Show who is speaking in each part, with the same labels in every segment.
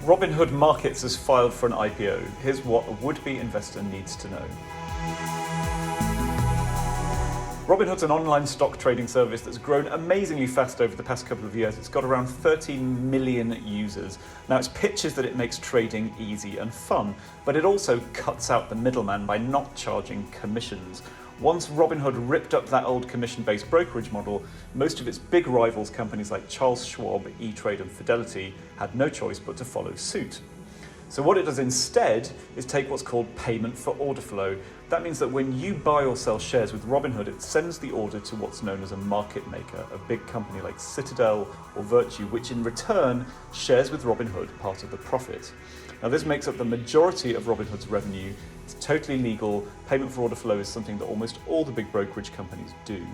Speaker 1: Robinhood Markets has filed for an IPO. Here's what a would-be investor needs to know. Robinhood's an online stock trading service that's grown amazingly fast over the past couple of years. It's got around 13 million users. Now, its pitch is that it makes trading easy and fun, but it also cuts out the middleman by not charging commissions. Once Robinhood ripped up that old commission-based brokerage model, most of its big rivals, companies like Charles Schwab, E-Trade and Fidelity, had no choice but to follow suit. So what it does instead is take what's called payment for order flow. That means that when you buy or sell shares with Robinhood, it sends the order to what's known as a market maker, a big company like Citadel or Virtue, which in return shares with Robinhood part of the profit. Now, this makes up the majority of Robinhood's revenue. It's totally legal. Payment for order flow is something that almost all the big brokerage companies do.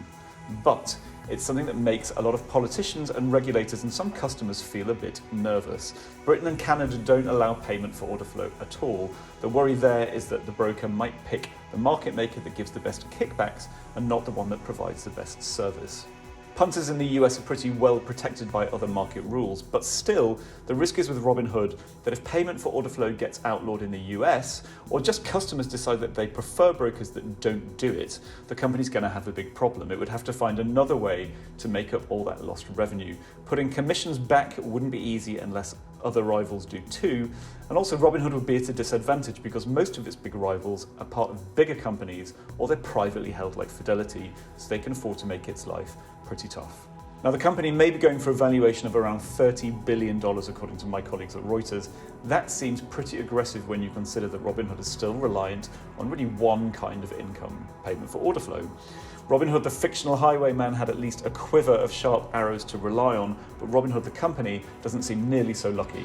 Speaker 1: But it's something that makes a lot of politicians and regulators and some customers feel a bit nervous. Britain and Canada don't allow payment for order flow at all. The worry there is that the broker might pick the market maker that gives the best kickbacks and not the one that provides the best service. Punters in the US are pretty well protected by other market rules, but still, the risk is with Robinhood that if payment for order flow gets outlawed in the US, or just customers decide that they prefer brokers that don't do it, the company's going to have a big problem. It would have to find another way to make up all that lost revenue. Putting commissions back wouldn't be easy unless other rivals do too, and also Robinhood would be at a disadvantage because most of its big rivals are part of bigger companies or they're privately held like Fidelity, so they can afford to make its life pretty tough. Now, the company may be going for a valuation of around $30 billion according to my colleagues at Reuters. That seems pretty aggressive when you consider that Robinhood is still reliant on really one kind of income, payment for order flow. Robinhood, the fictional highwayman, had at least a quiver of sharp arrows to rely on, but Robinhood, the company, doesn't seem nearly so lucky.